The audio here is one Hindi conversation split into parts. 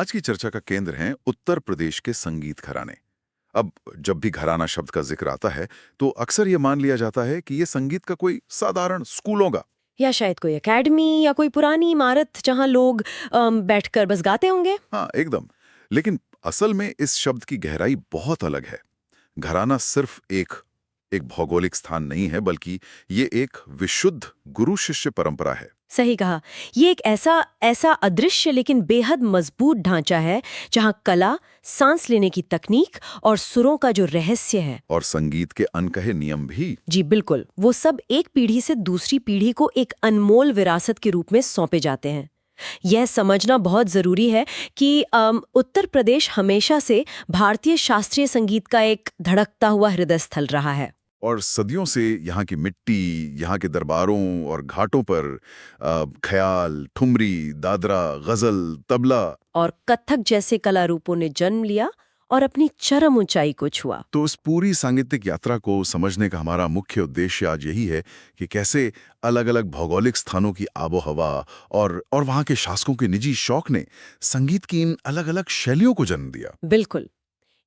आज की चर्चा का केंद्र हैं उत्तर प्रदेश के संगीत घराने। अब जब भी घराना शब्द का जिक्र आता है तो अक्सर ये मान लिया जाता है कि ये संगीत का कोई साधारण स्कूल होगा। या शायद कोई एकेडमी या कोई पुरानी इमारत जहां लोग बैठकर बस गाते होंगे। हाँ, एकदम। लेकिन असल में इस शब्द की गहराई बहुत अलग है। घराना सिर्फ एक एक भौगोलिक स्थान नहीं है, बल्कि ये एक विशुद्ध गुरु शिष्य परंपरा है। सही कहा। ये एक ऐसा ऐसा अदृश्य लेकिन बेहद मजबूत ढांचा है जहां कला, सांस लेने की तकनीक और सुरों का जो रहस्य है। और संगीत के अनकहे नियम भी। जी बिल्कुल, वो सब एक पीढ़ी से दूसरी पीढ़ी को एक अनमोल विरासत के रूप में सौंपे जाते हैं। यह समझना बहुत जरूरी है कि उत्तर प्रदेश हमेशा से भारतीय शास्त्रीय संगीत का एक धड़कता हुआ हृदय स्थल रहा है। और सदियों से यहाँ की मिट्टी, यहाँ के दरबारों और घाटों पर ख्याल, ठुमरी, दादरा, गजल, तबला और कथक जैसे कला रूपों ने जन्म लिया और अपनी चरम ऊंचाई को छुआ। तो इस पूरी सांगीतिक यात्रा को समझने का हमारा मुख्य उद्देश्य आज यही है कि कैसे अलग-अलग भौगोलिक स्थानों की आबोहवा और वहाँ के शासकों के निजी शौक ने संगीत की इन अलग-अलग शैलियों को जन्म दिया। बिल्कुल।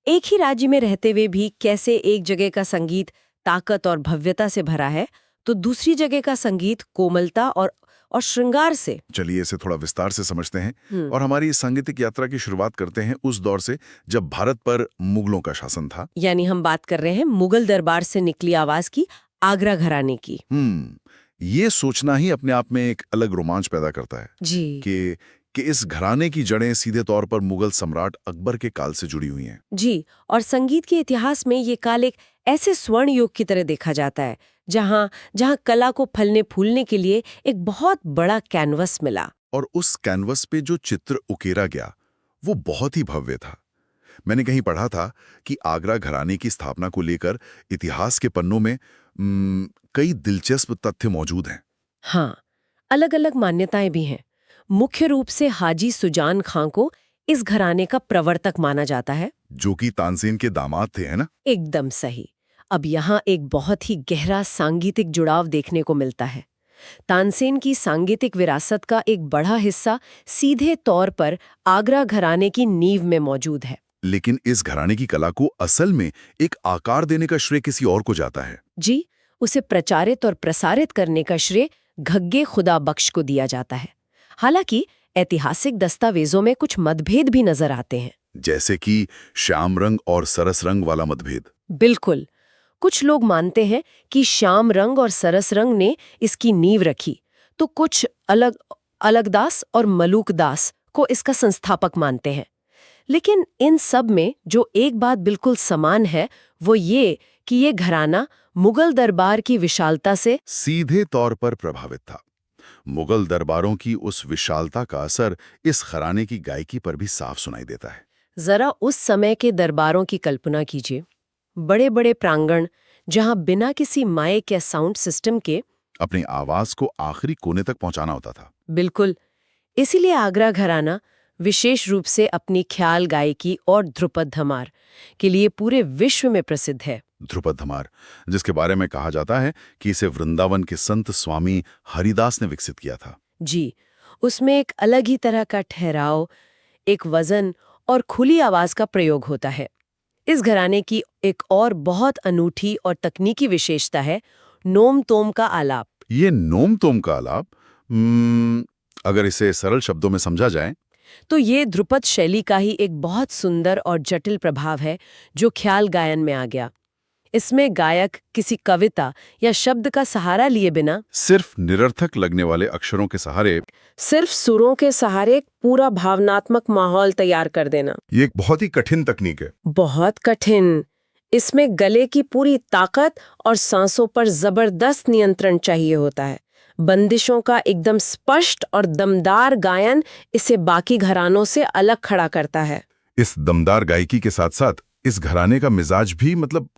एक ही राज्य में रहते हुए भी कैसे एक जगह का संगीत ताकत और भव्यता से भरा है, तो दूसरी जगह का संगीत कोमलता और श्रृंगार से। चलिए इसे थोड़ा विस्तार से समझते हैं और हमारी इस सांगीतिक यात्रा की शुरुआत करते हैं उस दौर से जब भारत पर मुगलों का शासन था। यानी हम बात कर रहे हैं मुगल दरबार से निकली आवाज की, आगरा घराने की। ये सोचना ही अपने आप में एक अलग रोमांच पैदा करता है जी कि इस घराने की जड़ें सीधे तौर पर मुगल सम्राट अकबर के काल से जुड़ी हुई हैं। जी, और संगीत के इतिहास में ये काल एक ऐसे स्वर्ण युग की तरह देखा जाता है जहाँ जहाँ कला को फलने फूलने के लिए एक बहुत बड़ा कैनवस मिला। और उस कैनवस पे जो चित्र उकेरा गया वो बहुत ही भव्य था। मैंने कहीं पढ़ा था कि आगरा घराने की स्थापना को लेकर इतिहास के पन्नों में कई दिलचस्प तथ्य मौजूद हैं। हाँ, अलग अलग मान्यताएं भी हैं। मुख्य रूप से हाजी सुजान खां को इस घराने का प्रवर्तक माना जाता है, जो कि तानसेन के दामाद थे, है ना? एकदम सही। अब यहाँ एक बहुत ही गहरा सांगीतिक जुड़ाव देखने को मिलता है। तानसेन की सांगीतिक विरासत का एक बड़ा हिस्सा सीधे तौर पर आगरा घराने की नींव में मौजूद है। लेकिन इस घराने की कला को असल में एक आकार देने का श्रेय किसी और को जाता है। जी, उसे प्रचारित और प्रसारित करने का श्रेय घग्गे खुदा बख्श को दिया जाता है। हालांकि ऐतिहासिक दस्तावेजों में कुछ मतभेद भी नजर आते हैं, जैसे कि श्याम रंग और सरस रंग वाला मतभेद। बिल्कुल। कुछ लोग मानते हैं कि श्याम रंग और सरस रंग ने इसकी नींव रखी, तो कुछ अलगदास और मलूकदास को इसका संस्थापक मानते हैं। लेकिन इन सब में जो एक बात बिल्कुल समान है वो ये कि ये घराना मुगल दरबार की विशालता से सीधे तौर पर प्रभावित था। मुगल दरबारों की उस विशालता का असर इस घराने की गायकी पर भी साफ सुनाई देता है। जरा उस समय के दरबारों की कल्पना कीजिए। बड़े बड़े प्रांगण जहां बिना किसी माइक या साउंड सिस्टम के अपनी आवाज को आखिरी कोने तक पहुंचाना होता था। बिल्कुल। इसीलिए आगरा घराना विशेष रूप से अपनी ख्याल गायकी और ध्रुपद धमार के लिए पूरे विश्व में प्रसिद्ध है। ध्रुपद धमार, जिसके बारे में कहा जाता है कि इसे वृंदावन के संत स्वामी हरिदास ने विकसित किया था। जी, उसमें एक अलग ही तरह का ठहराव, एक वजन और खुली आवाज का प्रयोग होता है। इस घराने की एक और बहुत अनूठी और तकनीकी विशेषता है नोम तोम का आलाप। ये नोम तोम का आलाप, अगर इसे सरल शब्दों में समझा जाए तो ये ध्रुपद शैली का ही एक बहुत सुंदर और जटिल प्रभाव है जो ख्याल गायन में आ गया। इसमें गायक किसी कविता या शब्द का सहारा लिए बिना सिर्फ निरर्थक लगने वाले अक्षरों के सहारे, सिर्फ सुरों के सहारे पूरा भावनात्मक माहौल तैयार कर देना। ये एक बहुत ही कठिन तकनीक है। बहुत कठिन। इसमें गले की पूरी ताकत और सांसों पर जबरदस्त नियंत्रण चाहिए होता है। बंदिशों का एकदम स्पष्ट और दमदार गायन इसे बाकी घरानों से अलग खड़ा करता है। इस दमदार गायकी के साथ साथ इस घराने का मिजाज भी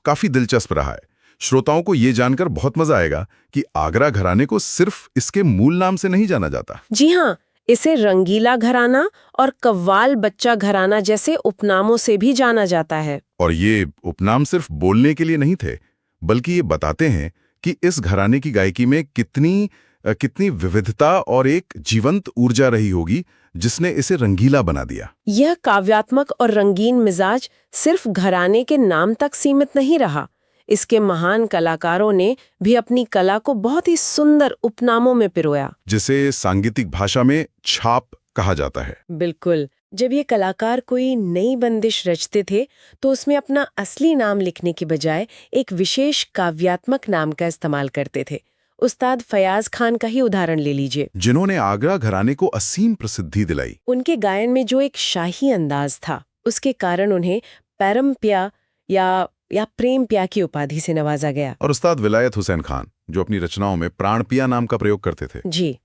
काफी दिलचस्प रहा है। श्रोताओं को ये जानकर बहुत मजा आएगा कि आगरा घराने को सिर्फ इसके मूल नाम से नहीं जाना जाता। जी हाँ, इसे रंगीला घराना और कव्वाल बच्चा घराना जैसे उपनामों से भी जाना जाता है। और ये उपनाम सिर्फ बोलने के लिए नहीं थे, बल्कि ये बताते हैं कि इस घराने की गायकी में कितनी कितनी विविधता और एक जीवंत ऊर्जा रही होगी जिसने इसे रंगीला बना दिया। यह काव्यात्मक और रंगीन मिजाज सिर्फ घराने के नाम तक सीमित नहीं रहा। इसके महान कलाकारों ने भी अपनी कला को बहुत ही सुंदर उपनामों में पिरोया, जिसे सांगीतिक भाषा में छाप कहा जाता है। बिल्कुल। जब ये कलाकार कोई नई बंदिश रचते थे तो उसमें अपना असली नाम लिखने के बजाय एक विशेष काव्यात्मक नाम का इस्तेमाल करते थे। उस्ताद फयाज खान का ही उदाहरण ले लीजिए, जिन्होंने आगरा घराने को असीम प्रसिद्धि दिलाई। उनके गायन में जो एक शाही अंदाज था, उसके कारण उन्हें पैरम्प्या या प्रेम प्या की उपाधि से नवाजा गया। और उस्ताद विलायत हुसैन खान, जो अपनी रचनाओं में प्राणपिया नाम का प्रयोग करते थे। जी,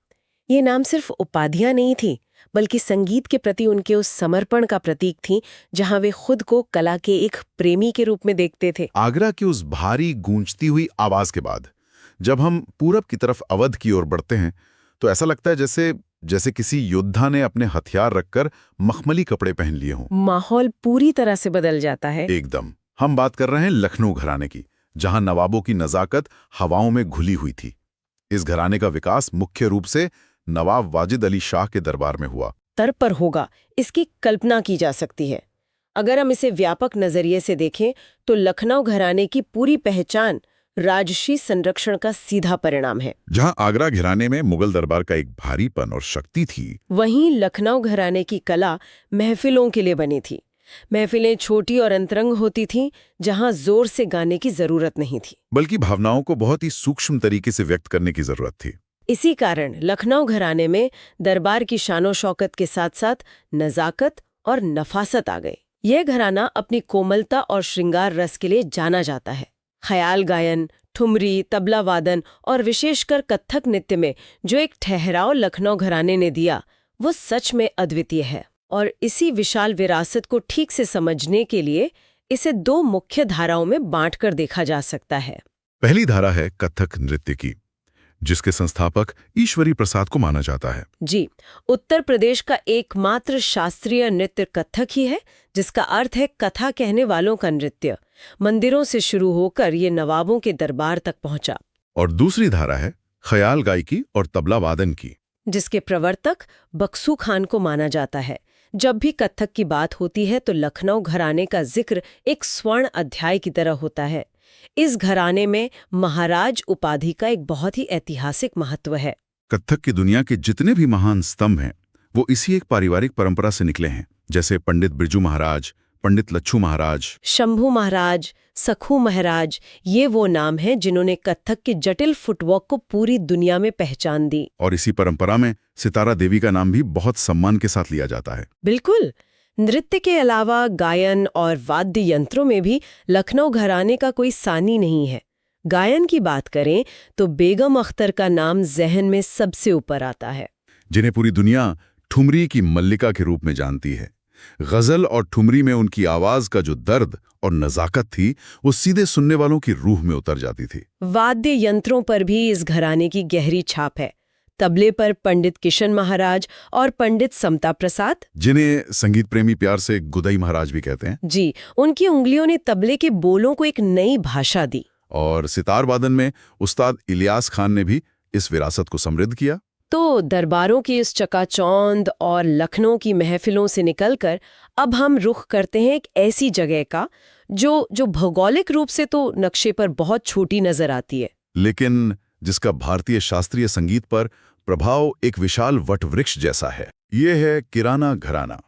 ये नाम सिर्फ उपाधियां नहीं थी, बल्कि संगीत के प्रति उनके उस समर्पण का प्रतीक थी जहां वे खुद को कला के एक प्रेमी के रूप में देखते थे। आगरा की उस भारी गूंजती हुई आवाज के बाद जब हम पूरब की तरफ अवध की ओर बढ़ते हैं तो ऐसा लगता है जैसे किसी योद्धा ने अपने हथियार रखकर मखमली कपड़े पहन लिए हों। माहौल पूरी तरह से बदल जाता है। एकदम। हम बात कर रहे हैं लखनऊ घराने की, जहां नवाबों की नजाकत हवाओं में घुली हुई थी। इस घराने का विकास मुख्य रूप से नवाब वाजिद अली शाह के दरबार में हुआ। स्तर पर होगा, इसकी कल्पना की जा सकती है। अगर हम इसे व्यापक नजरिए से देखें तो लखनऊ घराने की पूरी पहचान राजसी संरक्षण का सीधा परिणाम है। जहां आगरा घराने में मुगल दरबार का एक भारीपन और शक्ति थी, वहीं लखनऊ घराने की कला महफिलों के लिए बनी थी। महफिलें छोटी और अंतरंग होती थीं, जहां जोर से गाने की जरूरत नहीं थी, बल्कि भावनाओं को बहुत ही सूक्ष्म तरीके से व्यक्त करने की जरूरत थी। इसी कारण लखनऊ घराने में दरबार की शानो शौकत के साथ साथ नजाकत और नफासत आ गई। यह घराना अपनी कोमलता और श्रृंगार रस के लिए जाना जाता है। ख्याल गायन, ठुमरी, तबला वादन और विशेषकर कत्थक नृत्य में जो एक ठहराव लखनऊ घराने ने दिया, वो सच में अद्वितीय है। और इसी विशाल विरासत को ठीक से समझने के लिए इसे दो मुख्य धाराओं में बांटकर देखा जा सकता है। पहली धारा है कथक नृत्य की, जिसके संस्थापक ईश्वरी प्रसाद को माना जाता है। जी, उत्तर प्रदेश का एकमात्र शास्त्रीय नृत्य कथक ही है, जिसका अर्थ है कथा कहने वालों का नृत्य। मंदिरों से शुरू होकर ये नवाबों के दरबार तक पहुंचा। और दूसरी धारा है ख्याल गायकी और तबला वादन की, जिसके प्रवर्तक बक्सू खान को माना जाता है। जब भी कथक की बात होती है तो लखनऊ घराने का जिक्र एक स्वर्ण अध्याय की तरह होता है। इस घराने में महाराज उपाधि का एक बहुत ही ऐतिहासिक महत्व है। कथक की दुनिया के जितने भी महान स्तंभ हैं, वो इसी एक पारिवारिक परंपरा से निकले हैं, जैसे पंडित बिरजू महाराज, पंडित लच्छू महाराज, शंभू महाराज, सखू महाराज। ये वो नाम हैं जिन्होंने कथक के जटिल फुटवर्क को पूरी दुनिया में पहचान दी। और इसी परंपरा में सितारा देवी का नाम भी बहुत सम्मान के साथ लिया जाता है। बिल्कुल। नृत्य के अलावा गायन और वाद्य यंत्रों में भी लखनऊ घराने का कोई सानी नहीं है। गायन की बात करें तो बेगम अख्तर का नाम जहन में सबसे ऊपर आता है, जिन्हें पूरी दुनिया ठुमरी की मल्लिका के रूप में जानती है। गजल और ठुमरी में उनकी आवाज का जो दर्द और नजाकत थी, वो सीधे सुनने वालों की रूह में उतर जाती थी। वाद्य यंत्रों पर भी इस घराने की गहरी छाप है। तबले पर पंडित किशन महाराज और पंडित समता प्रसाद, जिन्हें संगीत प्रेमी प्यार से गुदई महाराज भी कहते हैं। जी, उनकी उंगलियों ने तबले के बोलों को एक नई भाषा दी। और सितार वादन में उस्ताद इलियास खान ने भी इस विरासत को समृद्ध किया। तो दरबारों की इस चकाचौंध और लखनऊ की महफिलों से निकलकर अब हम रुख करते हैं एक ऐसी जगह का जो भौगोलिक रूप से तो नक्शे पर बहुत छोटी नजर आती है, लेकिन जिसका भारतीय शास्त्रीय संगीत पर प्रभाव एक विशाल वटवृक्ष जैसा है। ये है किराना घराना,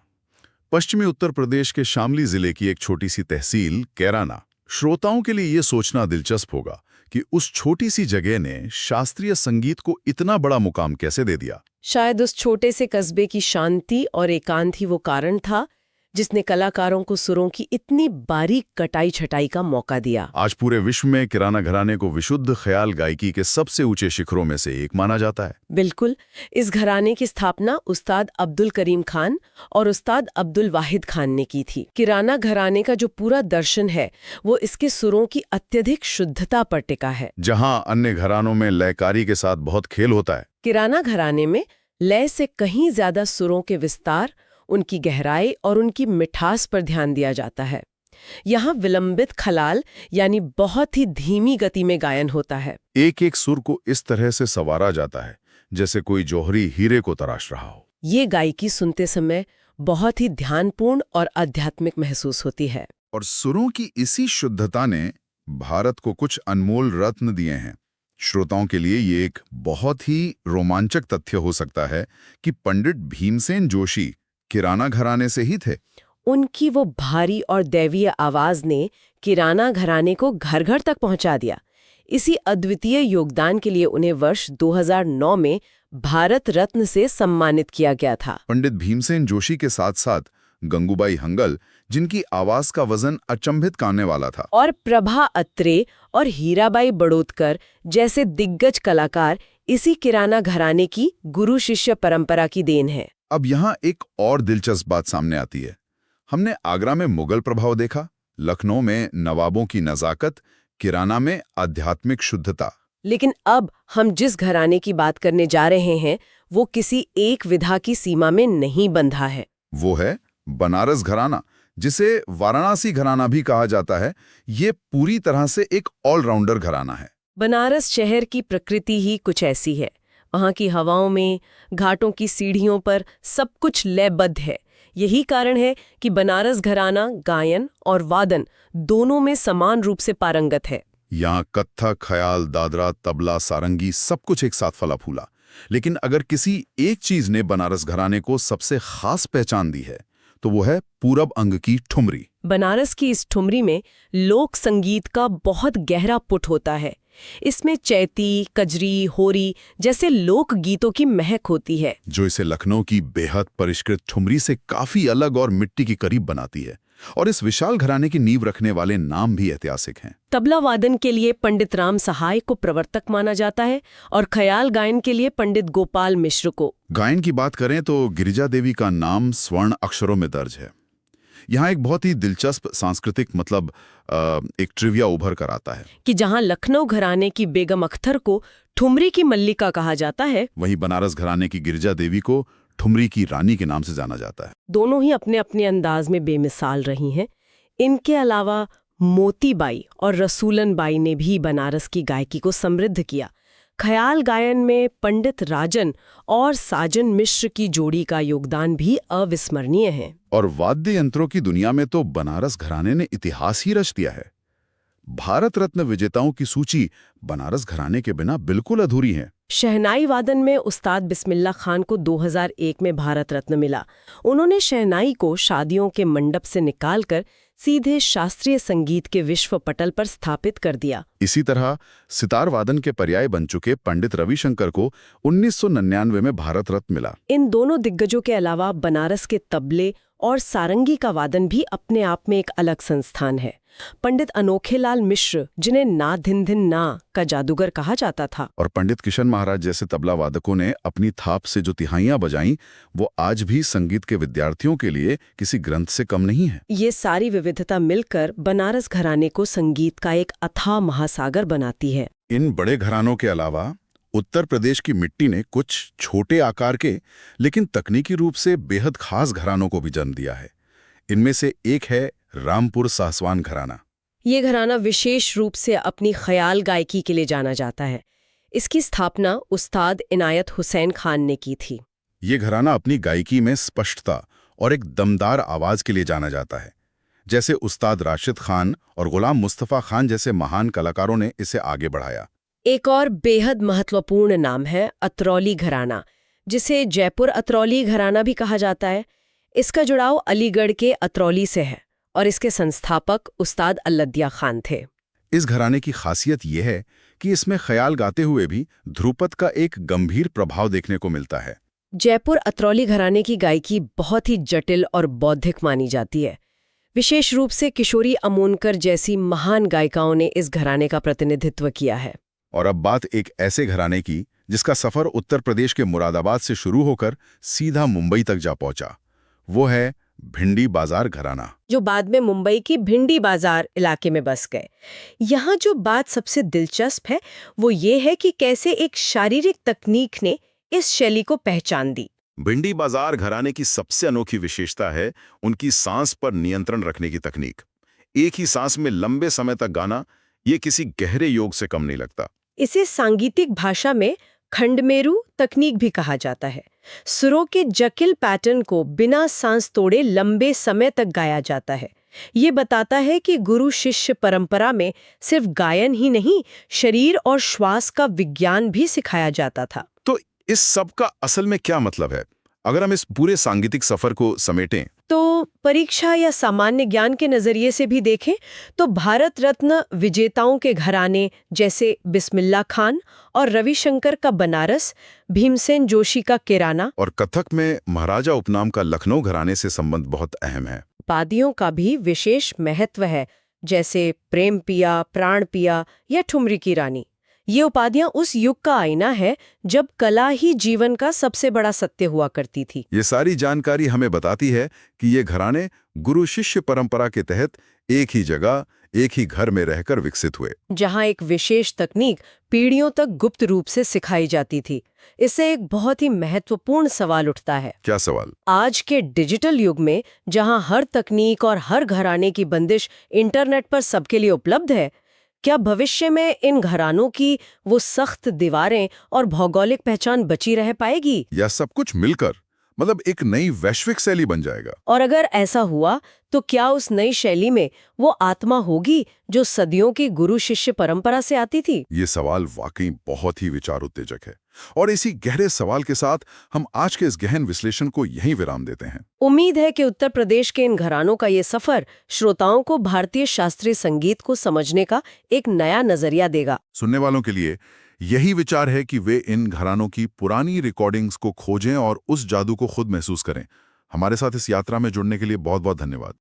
पश्चिमी उत्तर प्रदेश के शामली जिले की एक छोटी सी तहसील कैराना। श्रोताओं के लिए ये सोचना दिलचस्प होगा कि उस छोटी सी जगह ने शास्त्रीय संगीत को इतना बड़ा मुकाम कैसे दे दिया। शायद उस छोटे से कस्बे की शांति और एकांत ही वो कारण था जिसने कलाकारों को सुरों की इतनी बारीक कटाई छटाई का मौका दिया। आज पूरे विश्व में किराना घराने को विशुद्ध ख्याल गायकी के सबसे ऊंचे शिखरों में से एक माना जाता है। बिल्कुल। इस घराने की स्थापना उस्ताद अब्दुल करीम खान और उस्ताद अब्दुल वाहिद खान ने की थी। किराना घराने का जो पूरा दर्शन है वो इसके सुरों की अत्यधिक शुद्धता पर टिका है। जहां अन्य घरानों में लयकारी के साथ बहुत खेल होता है, किराना घराने में लय से कहीं ज्यादा सुरों के विस्तार, उनकी गहराई और उनकी मिठास पर ध्यान दिया जाता है। यहाँ विलंबित खलाल यानी बहुत ही धीमी गति में गायन होता है। एक एक सुर को इस तरह से संवारा जाता है जैसे कोई जौहरी हीरे को तराश रहा हो। ये गायकी सुनते समय बहुत ही ध्यानपूर्ण और आध्यात्मिक महसूस होती है। और सुरों की इसी शुद्धता ने भारत को कुछ अनमोल रत्न दिए हैं। श्रोताओं के लिए ये एक बहुत ही रोमांचक तथ्य हो सकता है कि पंडित भीमसेन जोशी किराना घराने से ही थे। उनकी वो भारी और दैवीय आवाज ने किराना घराने को घर घर तक पहुंचा दिया। इसी अद्वितीय योगदान के लिए उन्हें वर्ष 2009 में भारत रत्न से सम्मानित किया गया था। पंडित भीमसेन जोशी के साथ साथ गंगूबाई हंगल, जिनकी आवाज का वजन अचंभित करने वाला था, और प्रभा अत्रे और हीराबाई बड़ोदकर जैसे दिग्गज कलाकार इसी किराना घराने की गुरु शिष्य परंपरा की देन है। अब यहाँ एक और दिलचस्प बात सामने आती है। हमने आगरा में मुगल प्रभाव देखा, लखनऊ में नवाबों की नजाकत, किराना में आध्यात्मिक शुद्धता। लेकिन अब हम जिस घराने की बात करने जा रहे हैं वो किसी एक विधा की सीमा में नहीं बंधा है। वो है बनारस घराना, जिसे वाराणसी घराना भी कहा जाता है। ये पूरी तरह से एक ऑलराउंडर घराना है। बनारस शहर की प्रकृति ही कुछ ऐसी है। वहाँ की हवाओं में, घाटों की सीढ़ियों पर सब कुछ लयबद्ध है। यही कारण है कि बनारस घराना गायन और वादन दोनों में समान रूप से पारंगत है। यहाँ कत्थक, ख्याल, दादरा, तबला, सारंगी सब कुछ एक साथ फला फूला। लेकिन अगर किसी एक चीज ने बनारस घराने को सबसे खास पहचान दी है तो वो है पूरब अंग की ठुमरी। बनारस की इस ठुमरी में लोक संगीत का बहुत गहरा पुट होता है। इसमें चैती, कजरी, होरी जैसे लोक गीतों की महक होती है, जो इसे लखनऊ की बेहद परिष्कृत ठुमरी से काफी अलग और मिट्टी की करीब बनाती है। और इस विशाल घराने की नींव रखने वाले नाम भी ऐतिहासिक हैं। तबला वादन के लिए पंडित राम सहाय को प्रवर्तक माना जाता है और ख्याल गायन के लिए पंडित गोपाल मिश्र को। गायन की बात करें तो गिरिजा देवी का नाम स्वर्ण अक्षरों में दर्ज है। यहाँ एक बहुत ही दिलचस्प सांस्कृतिक एक ट्रिविया उभर कर आता है कि जहाँ लखनऊ घराने की बेगम अख्तर को ठुमरी की मल्लिका कहा जाता है, वहीं बनारस घराने की गिरिजा देवी को ठुमरी की रानी के नाम से जाना जाता है। दोनों ही अपने अपने अंदाज में बेमिसाल रही हैं। इनके अलावा मोतीबाई और रसूलन बाई ने भी बनारस की गायकी को समृद्ध किया। ख्याल गायन में पंडित राजन और साजन मिश्र की जोड़ी का योगदान भी अविस्मरणीय है। और वाद्य यंत्रों की दुनिया में तो बनारस घराने ने इतिहास ही रच दिया है। भारत रत्न विजेताओं की सूची बनारस घराने के बिना बिल्कुल अधूरी है। शहनाई वादन में उस्ताद बिस्मिल्लाह खान को 2001 में भारत रत्न मिला। उन्होंने शहनाई को शादियों के मंडप से निकालकर सीधे शास्त्रीय संगीत के विश्व पटल पर स्थापित कर दिया। इसी तरह सितार वादन के पर्याय बन चुके पंडित रविशंकर को 1999 में भारत रत्न मिला। इन दोनों दिग्गजों के अलावा बनारस के तबले और सारंगी का वादन भी अपने आप में एक अलग संस्थान है। पंडित अनोखेलाल मिश्र, जिन्हें ना धिन धिन ना का जादूगर कहा जाता था, और पंडित किशन महाराज जैसे तबला वादकों ने अपनी थाप से जो तिहाइयां बजाईं, वो आज भी संगीत के विद्यार्थियों के लिए किसी ग्रंथ से कम नहीं है। ये सारी विविधता मिलकर बनारस घराने को संगीत का एक अथाह महासागर बनाती है। इन बड़े घरानों के अलावा उत्तर प्रदेश की मिट्टी ने कुछ छोटे आकार के लेकिन तकनीकी रूप से बेहद खास घरानों को भी जन्म दिया है। इनमें से एक है रामपुर सासवान घराना। ये घराना विशेष रूप से अपनी ख्याल गायकी के लिए जाना जाता है। इसकी स्थापना उस्ताद इनायत हुसैन खान ने की थी। ये घराना अपनी गायकी में स्पष्टता और एक दमदार आवाज के लिए जाना जाता है। जैसे उस्ताद राशिद खान और गुलाम मुस्तफ़ा खान जैसे महान कलाकारों ने इसे आगे बढ़ाया। एक और बेहद महत्वपूर्ण नाम है अतरौली घराना, जिसे जयपुर अतरौली घराना भी कहा जाता है। इसका जुड़ाव अलीगढ़ के अतरौली से है और इसके संस्थापक उस्ताद अल्लदिया खान थे। इस घराने की खासियत यह है कि इसमें ख्याल गाते हुए भी ध्रुपद का एक गंभीर प्रभाव देखने को मिलता है। जयपुर अतरौली घराने की गायकी बहुत ही जटिल और बौद्धिक मानी जाती है। विशेष रूप से किशोरी अमोनकर जैसी महान गायिकाओं ने इस घराने का प्रतिनिधित्व किया है। और अब बात एक ऐसे घराने की जिसका सफर उत्तर प्रदेश के मुरादाबाद से शुरू होकर सीधा मुंबई तक जा पहुंचा। वो है भिंडी बाजार घराना, जो बाद में मुंबई की भिंडी बाजार इलाके में बस गए। यहाँ जो बात सबसे दिलचस्प है वो ये है कि कैसे एक शारीरिक तकनीक ने इस शैली को पहचान दी। भिंडी बाजार घराने की सबसे अनोखी विशेषता है उनकी सांस पर नियंत्रण रखने की तकनीक। एक ही सांस में लंबे समय तक गाना, ये किसी गहरे योग से कम नहीं लगता। इसे सांगीतिक भाषा में खंडमेरू तकनीक भी कहा जाता है। सुरों के जटिल पैटर्न को बिना सांस तोड़े लंबे समय तक गाया जाता है। ये बताता है कि गुरु शिष्य परंपरा में सिर्फ गायन ही नहीं, शरीर और श्वास का विज्ञान भी सिखाया जाता था। तो इस सब का असल में क्या मतलब है, अगर हम इस पूरे सांगीतिक सफर को समेटें? तो परीक्षा या सामान्य ज्ञान के नजरिए से भी देखें तो भारत रत्न विजेताओं के घराने जैसे बिस्मिल्लाह खान और रविशंकर का बनारस, भीमसेन जोशी का किराना और कथक में महाराजा उपनाम का लखनऊ घराने से संबंध बहुत अहम है। उपाधियों का भी विशेष महत्व है, जैसे प्रेम पिया, प्राण पिया या ठुमरी की रानी। ये उपाधियां उस युग का आईना है जब कला ही जीवन का सबसे बड़ा सत्य हुआ करती थी। ये सारी जानकारी हमें बताती है कि ये घराने गुरु शिष्य परंपरा के तहत एक ही जगह, एक ही घर में रहकर विकसित हुए, जहां एक विशेष तकनीक पीढ़ियों तक गुप्त रूप से सिखाई जाती थी। इससे एक बहुत ही महत्वपूर्ण सवाल उठता है। क्या सवाल? आज के डिजिटल युग में जहां हर तकनीक और हर घराने की बंदिश इंटरनेट पर सबके लिए उपलब्ध है, क्या भविष्य में इन घरानों की वो सख्त दीवारें और भौगोलिक पहचान बची रह पाएगी, या सब कुछ मिलकर मतलब एक नई वैश्विक शैली बन जाएगा? और अगर ऐसा हुआ तो क्या उस नई शैली में वो आत्मा होगी जो सदियों की गुरु शिष्य परंपरा से आती थी? ये सवाल वाकई बहुत ही विचार उत्तेजक है, और इसी गहरे सवाल के साथ हम आज के इस गहन विश्लेषण को यहीं विराम देते हैं। उम्मीद है कि उत्तर प्रदेश के इन घरानों का ये सफर श्रोताओं को भारतीय शास्त्रीय संगीत को समझने का एक नया नजरिया देगा। सुनने वालों के लिए यही विचार है कि वे इन घरानों की पुरानी रिकॉर्डिंग्स को खोजें और उस जादू को खुद महसूस करें। हमारे साथ इस यात्रा में जुड़ने के लिए बहुत बहुत धन्यवाद।